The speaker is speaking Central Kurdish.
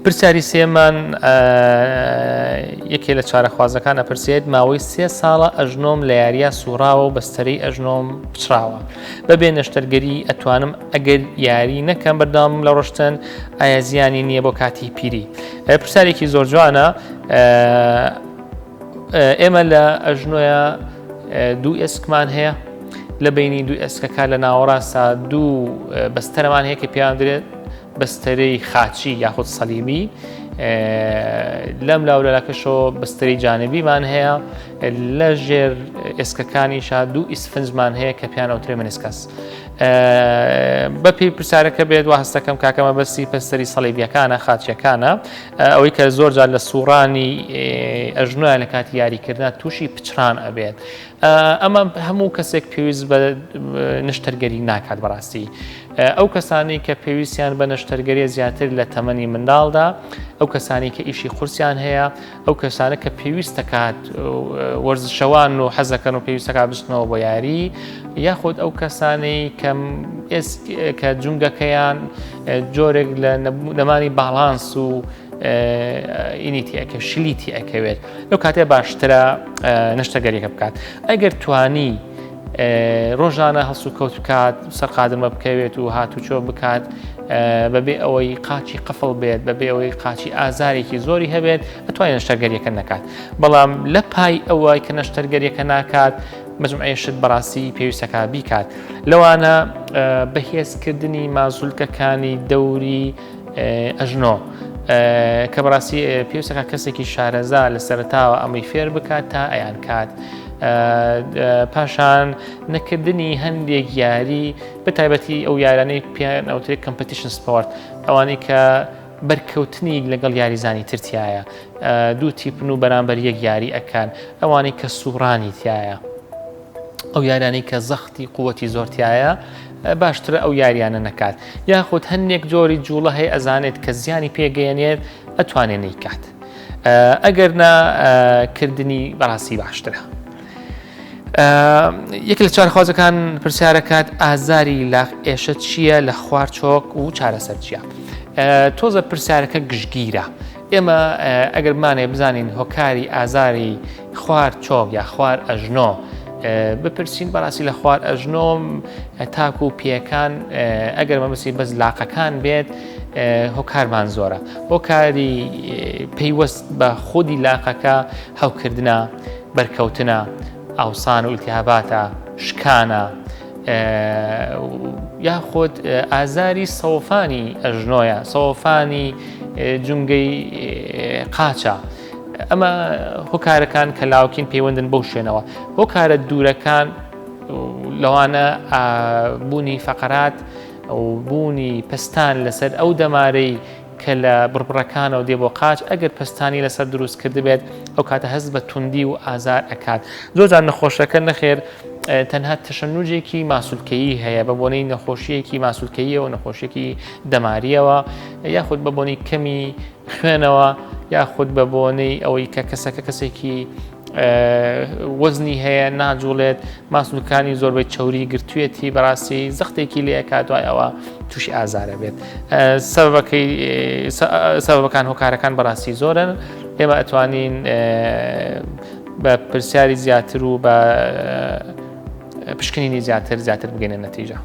پرسیاری سێمان یەکێ لە چارەخوازەکان ئەپرسێت ماوەی 3 ساڵە ئەژنۆم لە یاریە سوڕاوە و بەستەرەی ئەژنۆم پچراوە بەبێ نەشتەرگەری ئەتوانم ئەگەر یاری نەکەم بەردەوام لە ڕۆشتن ئایا زیانی نییە بۆ کاتی پیری. پرسیارێکی زۆر جوانە. ئێمە لە ئەژنۆیە دوو ئێسکمان هەیە لە بینی دوو ئێسکەکە لە ناوەڕاستە دوو بەستەرەمان هەیە کە پێیان دەرێت بەستەرەی خاچی یاخود سەلیمی لەم لاولەکەشەوە بەستەرەی جانبیمان هەیە لە ژێر ئێسکەکانیشا دوو ئیسفنجمان هەیە کە پیان ئەوترێ منسکەس. بەپی پرسیارەکە بێت وا هەستەکەم کاکەمە بەسی پەستەری سەلیبیەکانە خاچیەکانە ئەوەی کە زۆر جار لە سوڕانی ئەژنۆیە لە کاتی یاریکردن تووشی پچران ئەبێت. ئەمە هەموو کەسێک پێویست بە نشتەرگەری ناکات بەڕاستی. ئەو کەسانی کە پێویستیان بە نەشتەرگەریە زیاتر لە تەمەنی منداڵدا، ئەو کەسانی کە ئیشی قورسیان هەیە، ئەو کەسانە کە پێویست دەکات وەرزشەوان و حەزەکەن و پێویستەکە بچنەوە بۆ یاری، یاخود ئەو کەسانەی کە جونگەکەیان جۆرێک لە نەمانی باڵانس و ئینیتیەکە شلیتی ئەکەوێت، لەو کاتێ باشترە نەشتەرگەریەکە بکات. ئەگەر توانی ڕۆژانە هەڵس و کەوت بکات، سەرقادمە بکەوێت و هاتوچۆ بکات بەبێ ئەوەی قاچی قفڵ بێت، بەبێ ئەوەی قاچی ئازارێکی زۆری هەبێت، ئەتوانێت نەشتەرگەریەکە نەکات. بەڵام لە پای ئەوەی کە نەشتەرگەریەکە ناکات، مەجموعەی شت بەڕاستی پێویستەکە بیکات. لەوانە بەهێزکردنی مازوولکەکانی دەوری ئەژنۆ کە بەڕاستی پێویستەکە کەسێکی شارەزا لە سەرەتاوە ئەمەی فێر بکات تا ئەیان کات. پاشان نەکردنی هەندێک یاری بەتایبەتی ئەو یارانەی پێیان ئەوترێ کەمپەتیشن سپۆرت، ئەوانەی کە بەرکەوتنی لەگەڵ یاریزانی ترتیایە، دوو تیپن و بەرامبەر یەک یاری ئەکان، ئەوانەی کە سوڕانی تایە، ئەو یارانەی کە زەختی قووەتی زۆرتیایە باشترە ئەو یاریانە نەکات. یاخود هەندێک جۆری جوڵە هەیە ئەزانێت کە زیانی پێگەیەنێت ئەتوانێت نەیکات. ئەگەر نەکردنی بەڕاستی باشترە. یەک لە چارەخوازەکان پرسیارەکات ئازاری لاق ئێشە چییە لە خوارچۆک و چارەسەر چییە؟ تۆزە پرسیارەکە گشتگیرە. ئێمە ئەگەر بمانێ بزانین هۆکاری ئازاری خوار چۆک یا خوار ئەژنۆ بپرسین بەڕاستی لە خوار ئەژنۆم تاکو و پێەکان ئەگەر مەبەستی بەس لاقەکان بێت هۆکارمان زۆرە. هۆکاری پەیوەست بە خودی لاقەکە هەوکردنە، بەرکەوتنە، ئاوسان و ئیلتیهاباتە، شکانە، یاخود ئازاری سەوفانی ئەژنۆیە، سەوفانی جونگەی قاچە. ئەمە هۆکارەکان کە لاوکین پەیوەندن بەو شوێنەوە. هۆکارە دوورەکان لەوانە بوونی فەقەرات و بوونی پستان لەسەر ئەو دەمارەی کە لە بڕبڕەکانەوە دێ بۆ قاچ، ئەگەر پستانی لەسەر دروست کرد بێت ئەو کاتە هەست بە توندی و ئازار ئەکات. زۆرجار نەخۆشەکە نەخێر تەنها تەشەنوجێکی ماسوولکەیی هەیە بە بۆنەی نەخۆشیەکی ماسوولکەییەوە، نەخۆشیێکی دەماریەوە، یاخود بە بۆنەی کەمی خوێنەوە، یاخود بە بۆنەی ئەوەی کە کەسێکی وەزنی هەیە ناجوڵێت، ماسوولەکانی زۆربەی چەوری گرتوێتی بەڕاستی زەختێکی لێ ئەکات، دوای ئەوە تووشی ئازارە بێت. سەبەبەکان هۆکارەکان بەڕاستی زۆرن. ئێمە ئەتوانین بە پرسیاری زیاتر و بە پشکنینی زیاتر بگەینە نەتیجە.